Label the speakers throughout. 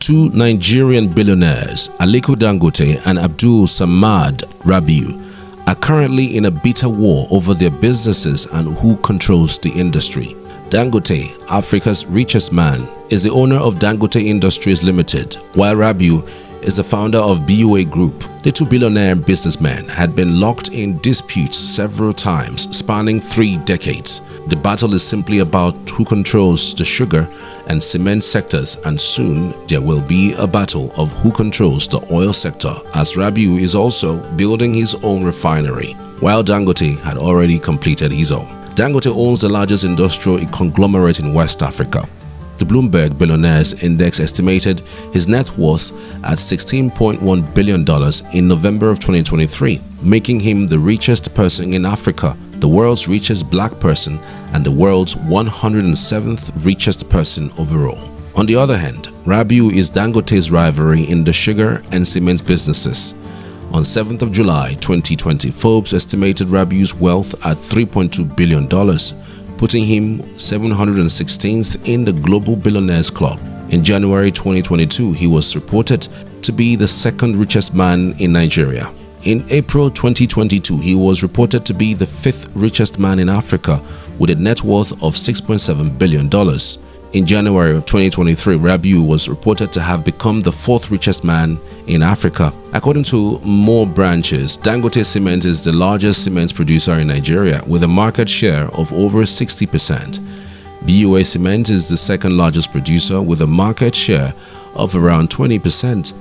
Speaker 1: Two Nigerian billionaires, Aliko Dangote and Abdul Samad Rabiu, are currently in a bitter war over their businesses and who controls the industry. Dangote, Africa's richest man, is the owner of Dangote Industries Limited, while Rabiu is the founder of BUA Group. The two billionaire businessmen had been locked in disputes several times, spanning 3 decades. The battle is simply about who controls the sugar and cement sectors, and soon there will be a battle of who controls the oil sector, as Rabiu is also building his own refinery, while Dangote had already completed his own. Dangote owns the largest industrial conglomerate in West Africa. The Bloomberg Billionaires Index estimated his net worth at $16.1 billion in November of 2023, making him the richest person in Africa, the world's richest black person, and the world's 107th richest person overall. On the other hand, Rabiu is Dangote's rivalry in the sugar and cement businesses. On 7th of July 2020, Forbes estimated Rabiu's wealth at $3.2 billion, putting him 716th in the Global Billionaires Club. In January 2022, he was reported to be the second richest man in Nigeria. In April 2022, he was reported to be the 5th richest man in Africa with a net worth of $6.7 billion. In January of 2023, Rabiu was reported to have become the 4th richest man in Africa. According to more branches, Dangote Cement is the largest cement producer in Nigeria with a market share of over 60%. BUA Cement is the second largest producer with a market share of around 20%.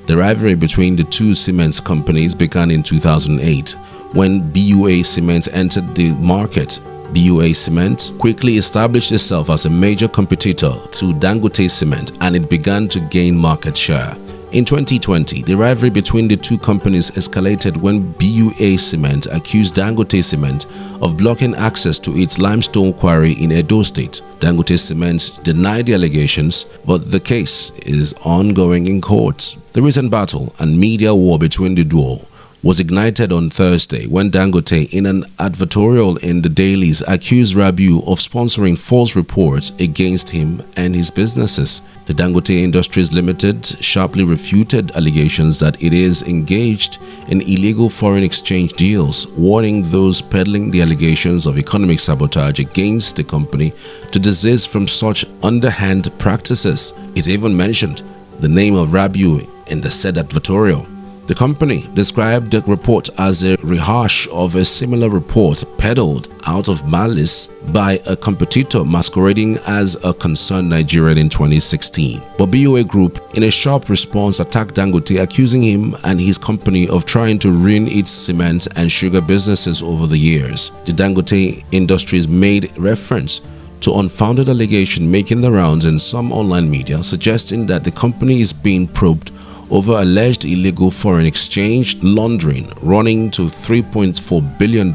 Speaker 1: The rivalry between the two cement companies began in 2008 when BUA Cement entered the market. BUA Cement quickly established itself as a major competitor to Dangote Cement, and it began to gain market share. In 2020, the rivalry between the two companies escalated when BUA Cement accused Dangote Cement of blocking access to its limestone quarry in Edo State. Dangote Cement denied the allegations, but the case is ongoing in court. The recent battle and media war between the duo was ignited on Thursday when Dangote, in an editorial in the dailies, accused Rabiu of sponsoring false reports against him and his businesses. The Dangote Industries Limited sharply refuted allegations that it is engaged in illegal foreign exchange deals, warning those peddling the allegations of economic sabotage against the company to desist from such underhand practices. It even mentioned the name of Rabiu in the said editorial. The company described the report as a rehash of a similar report peddled out of malice by a competitor masquerading as a concerned Nigerian in 2016. But BUA Group, in a sharp response, attacked Dangote, accusing him and his company of trying to ruin its cement and sugar businesses over the years. The Dangote Industries made reference to unfounded allegation making the rounds in some online media, suggesting that the company is being probed over alleged illegal foreign exchange laundering running to $3.4 billion,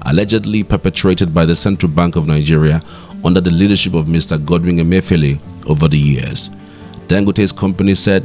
Speaker 1: allegedly perpetrated by the Central Bank of Nigeria under the leadership of Mr. Godwin Emefiele over the years. Dangote's company said,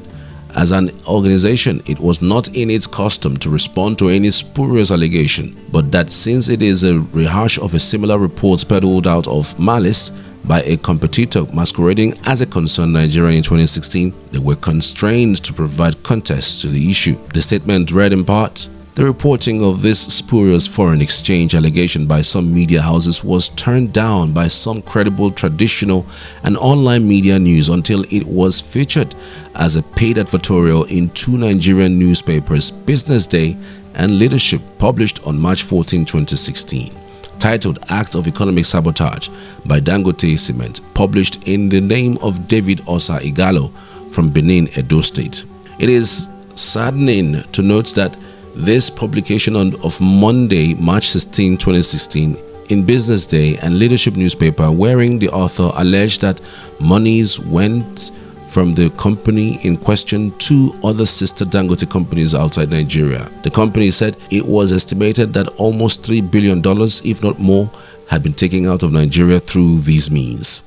Speaker 1: as an organization, it was not in its custom to respond to any spurious allegation, but that since it is a rehash of a similar report peddled out of malice by a competitor masquerading as a concerned Nigerian in 2016, they were constrained to provide context to the issue. The statement read in part, "The reporting of this spurious foreign exchange allegation by some media houses was turned down by some credible traditional and online media news until it was featured as a paid editorial in 2 Nigerian newspapers, Business Day and Leadership, published on March 14, 2016. Titled Act of Economic Sabotage by Dangote Cement, published in the name of David Osa Igalo from Benin, Edo State. It is saddening to note that this publication of Monday, March 16, 2016, in Business Day and Leadership newspaper, wherein the author alleged that monies went from the company in question to other sister Dangote companies outside Nigeria. The company said it was estimated that almost $3 billion, if not more, had been taken out of Nigeria through these means.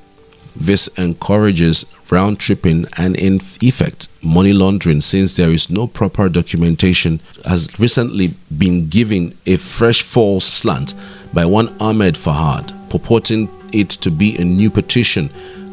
Speaker 1: This encourages round-tripping and, in effect, money laundering, since there is no proper documentation, has recently been given a fresh false slant by one Ahmed Fahad, purporting it to be a new petition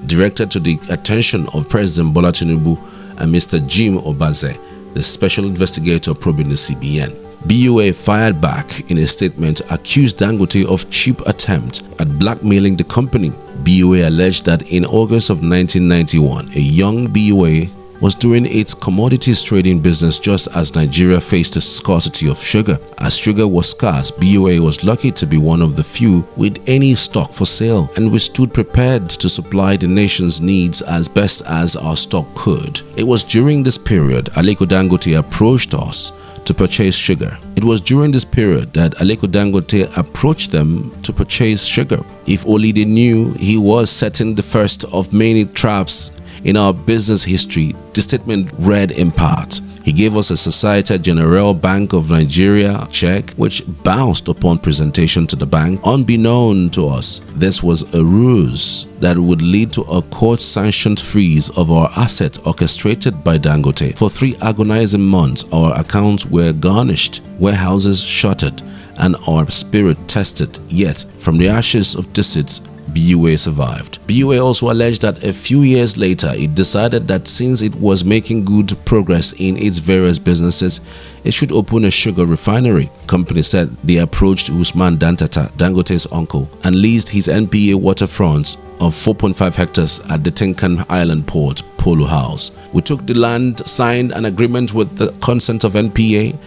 Speaker 1: directed to the attention of President Bola Tinubu and Mr. Jim Obaze, the special investigator probing the CBN. BUA fired back in a statement, accused Dangote of cheap attempt at blackmailing the company. BUA alleged that in August of 1991, a young BUA was doing its commodities trading business just as Nigeria faced a scarcity of sugar. As sugar was scarce, BUA was lucky to be one of the few with any stock for sale, and we stood prepared to supply the nation's needs as best as our stock could. It was during this period Aliko Dangote approached us to purchase sugar. It was during this period that Aliko Dangote approached them to purchase sugar. If only they knew he was setting the first of many traps in our business history, the statement read in part. He gave us a Societe Generale Bank of Nigeria check, which bounced upon presentation to the bank. Unbeknown to us, this was a ruse that would lead to a court-sanctioned freeze of our assets orchestrated by Dangote. For 3 agonizing months, our accounts were garnished, warehouses shuttered, and our spirit tested. Yet, from the ashes of deceits, BUA survived. BUA also alleged that a few years later, it decided that since it was making good progress in its various businesses, it should open a sugar refinery. The company said they approached Usman Dantata, Dangote's uncle, and leased his NPA waterfront of 4.5 hectares at the Tinkan Island port, Polo House. We took the land, signed an agreement with the consent of NPA,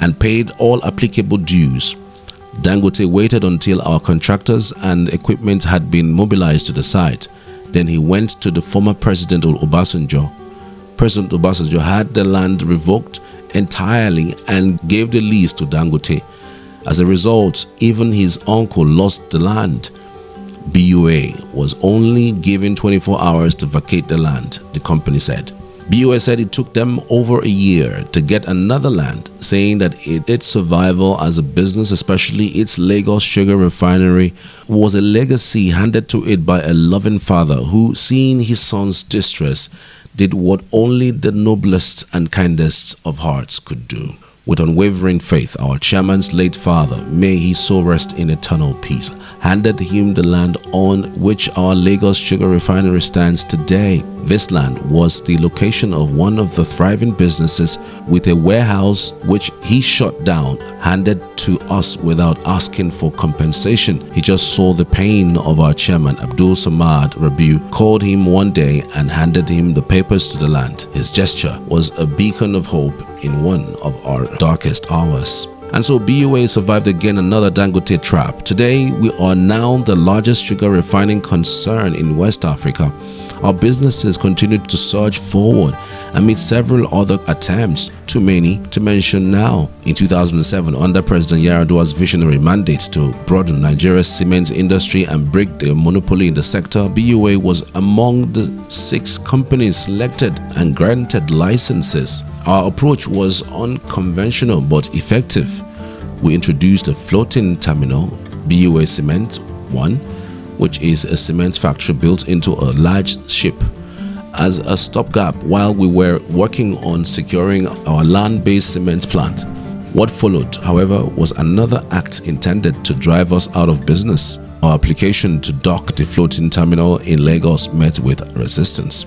Speaker 1: and paid all applicable dues. Dangote waited until our contractors and equipment had been mobilized to the site. Then he went to the former President Obasanjo. President Obasanjo had the land revoked entirely and gave the lease to Dangote. As a result, even his uncle lost the land. BUA was only given 24 hours to vacate the land, the company said. BUA said it took them over a year to get another land, saying that its survival as a business, especially its Lagos sugar refinery, was a legacy handed to it by a loving father who, seeing his son's distress, did what only the noblest and kindest of hearts could do. With unwavering faith, our chairman's late father, may he so rest in eternal peace, handed him the land on which our Lagos sugar refinery stands today. This land was the location of one of the thriving businesses with a warehouse which he shut down, handed to us without asking for compensation. He just saw the pain of our chairman, Abdul Samad Rabiu, called him one day and handed him the papers to the land. His gesture was a beacon of hope in one of our darkest hours. And so BUA survived again another Dangote trap. Today, we are now the largest sugar refining concern in West Africa. Our businesses continued to surge forward amid several other attempts, too many to mention now. In 2007, under President Yar'Adua's visionary mandate to broaden Nigeria's cement industry and break the monopoly in the sector, BUA was among the 6 companies selected and granted licenses. Our approach was unconventional but effective. We introduced a floating terminal, BUA Cement 1, which is a cement factory built into a large ship, as a stopgap while we were working on securing our land-based cement plant. What followed, however, was another act intended to drive us out of business. Our application to dock the floating terminal in Lagos met with resistance.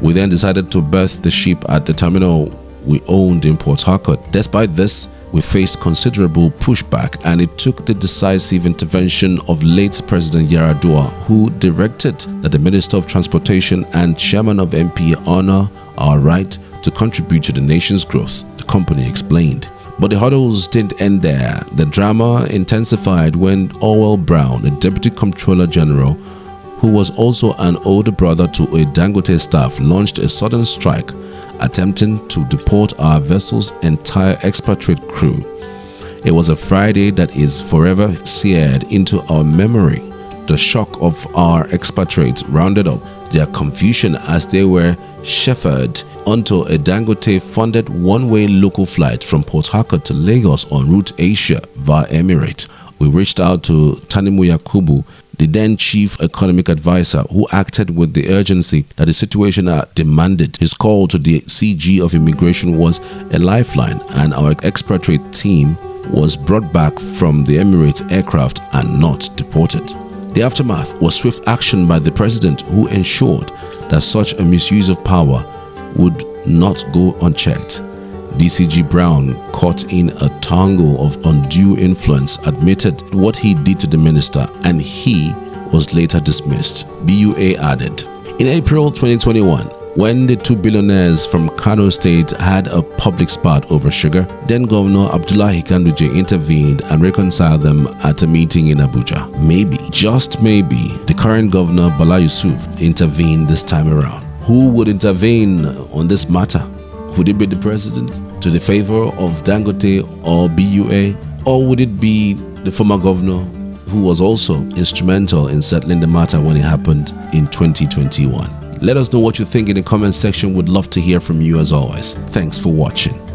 Speaker 1: We then decided to berth the ship at the terminal we owned in Port Harcourt. Despite this, we faced considerable pushback, and it took the decisive intervention of late President Yar'Adua, who directed that the Minister of Transportation and Chairman of NPA honor our right to contribute to the nation's growth, the company explained. But the hurdles didn't end there. The drama intensified when Orwell Brown, a Deputy Comptroller General, who was also an older brother to a Dangote staff, launched a sudden strike, attempting to deport our vessel's entire expatriate crew. It was a Friday that is forever seared into our memory. The shock of our expatriates rounded up their confusion as they were chauffeured onto a Dangote-funded one-way local flight from Port Harcourt to Lagos en route Asia via Emirates. We reached out to Tanimu Yakubu, the then chief economic advisor, who acted with the urgency that the situation demanded. His call to the CG of immigration was a lifeline, and our expatriate team was brought back from the Emirates aircraft and not deported. The aftermath was swift action by the president, who ensured that such a misuse of power would not go unchecked. DCG Brown, caught in a tangle of undue influence, admitted what he did to the minister, and he was later dismissed, BUA added. In April 2021, when the two billionaires from Kano State had a public spat over sugar, then Governor Abdullahi Ganduje intervened and reconciled them at a meeting in Abuja. Maybe, just maybe, the current governor Bala Yusuf intervened this time around. Who would intervene on this matter? Would it be the president to the favor of Dangote or BUA? Or would it be the former governor who was also instrumental in settling the matter when it happened in 2021? Let us know what you think in the comment section. Would love to hear from you as always. Thanks for watching.